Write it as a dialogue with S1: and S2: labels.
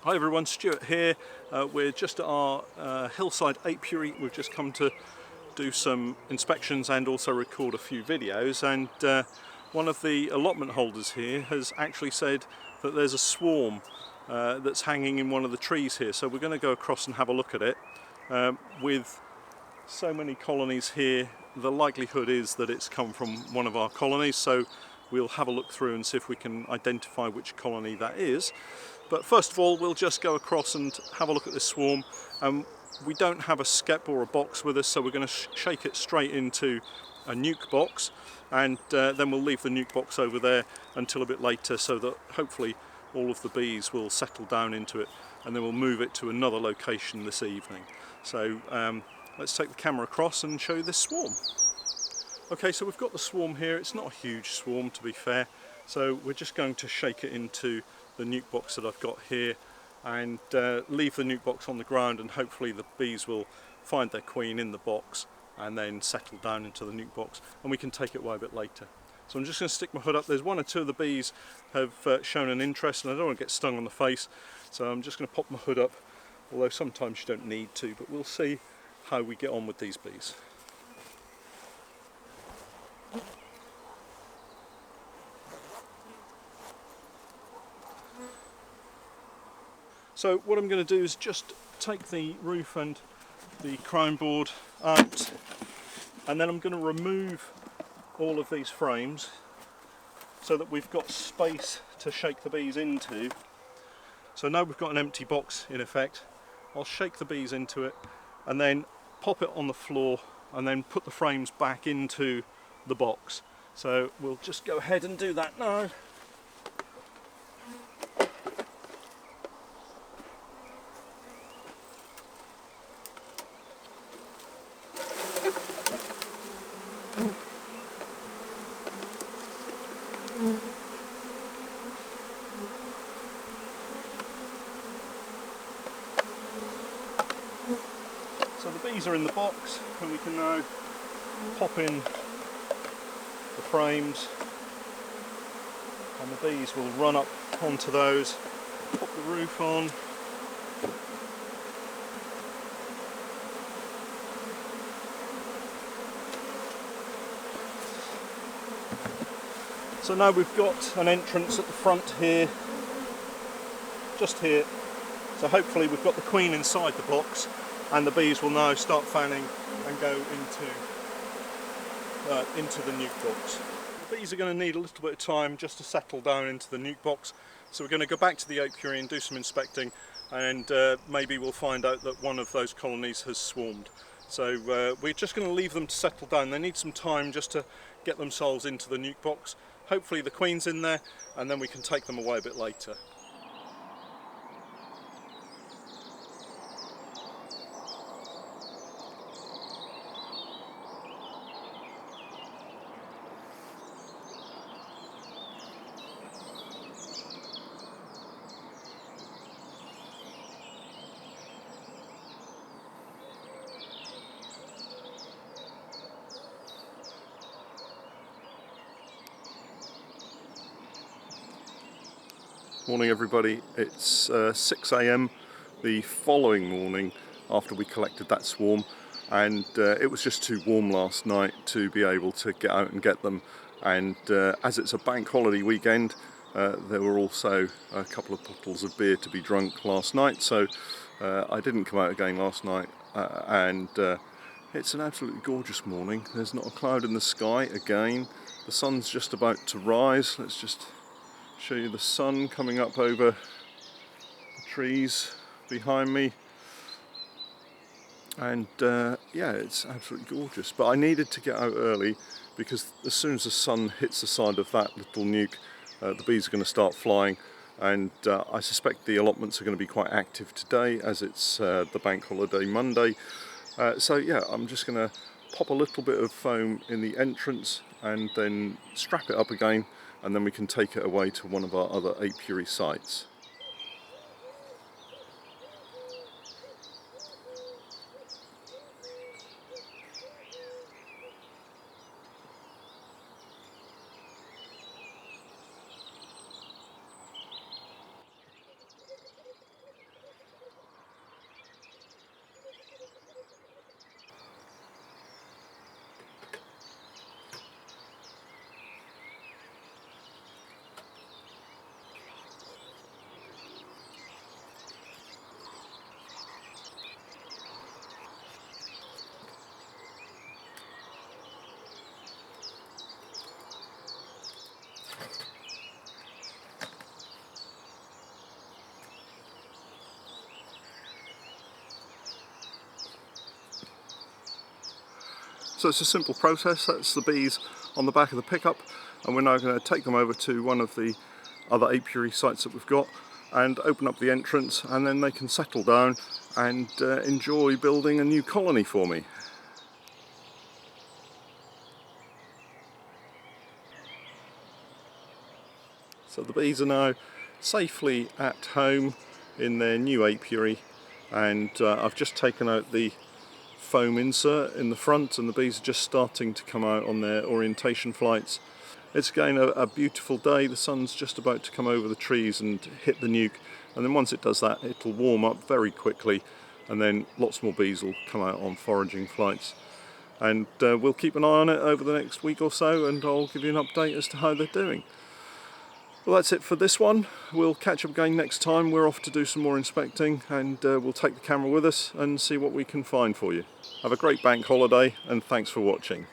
S1: Hi everyone, Stuart here. We're just at our Hillside Apiary. We've just come to do some inspections and also record a few videos, and one of the allotment holders here has actually said that there's a swarm that's hanging in one of the trees here, so we're going to go across and have a look at it. With so many colonies here, the likelihood is that it's come from one of our colonies, so we'll have a look through and see if we can identify which colony that is. But first of all, we'll just go across and have a look at this swarm. We don't have a skep or a box with us, so we're going to shake it straight into a nuke box, and then we'll leave the nuke box over there until a bit later, so that hopefully all of the bees will settle down into it, and then we'll move it to another location this evening. So let's take the camera across and show you this swarm. Okay, so we've got the swarm here. It's not a huge swarm, to be fair, so we're just going to shake it into the nuke box that I've got here and leave the nuke box on the ground, and hopefully the bees will find their queen in the box and then settle down into the nuke box, and we can take it away a bit later. So I'm just going to stick my hood up. There's one or two of the bees have shown an interest, and I don't want to get stung on the face, so I'm just going to pop my hood up, although sometimes you don't need to, but we'll see how we get on with these bees. So what I'm going to do is just take the roof and the crown board out, and then I'm going to remove all of these frames so that we've got space to shake the bees into. So now we've got an empty box in effect. I'll shake the bees into it and then pop it on the floor and then put the frames back into the box. So we'll just go ahead and do that now. So the bees are in the box, and we can now pop in the frames, and the bees will run up onto those, pop the roof on. So now we've got an entrance at the front here, just here. So hopefully we've got the queen inside the box, and the bees will now start fanning and go into the nuke box. The bees are going to need a little bit of time just to settle down into the nuke box, so we're going to go back to the apiary and do some inspecting, and maybe we'll find out that one of those colonies has swarmed. So we're just going to leave them to settle down. They need some time just to get themselves into the nuke box. Hopefully the queen's in there, and then we can take them away a bit later. Morning everybody, it's 6 AM the following morning after we collected that swarm, and it was just too warm last night to be able to get out and get them, and as it's a bank holiday weekend, there were also a couple of bottles of beer to be drunk last night, so I didn't come out again last night, and it's an absolutely gorgeous morning. There's not a cloud in the sky again. The sun's just about to rise. Let's just show you the sun coming up over the trees behind me, and yeah, it's absolutely gorgeous. But I needed to get out early because as soon as the sun hits the side of that little nuke, the bees are going to start flying, and I suspect the allotments are going to be quite active today as it's the bank holiday Monday. So yeah, I'm just going to pop a little bit of foam in the entrance and then strap it up again, and then we can take it away to one of our other apiary sites. So it's a simple process. That's the bees on the back of the pickup, and we're now going to take them over to one of the other apiary sites that we've got and open up the entrance, and then they can settle down and enjoy building a new colony for me. So the bees are now safely at home in their new apiary, and I've just taken out the foam insert in the front, and the bees are just starting to come out on their orientation flights. It's again a beautiful day. The sun's just about to come over the trees and hit the nuke, and then once it does that, it'll warm up very quickly, and then lots more bees will come out on foraging flights. And we'll keep an eye on it over the next week or so, and I'll give you an update as to how they're doing. Well, that's it for this one. We'll catch up again next time. We're off to do some more inspecting, and we'll take the camera with us and see what we can find for you. Have a great bank holiday, and thanks for watching.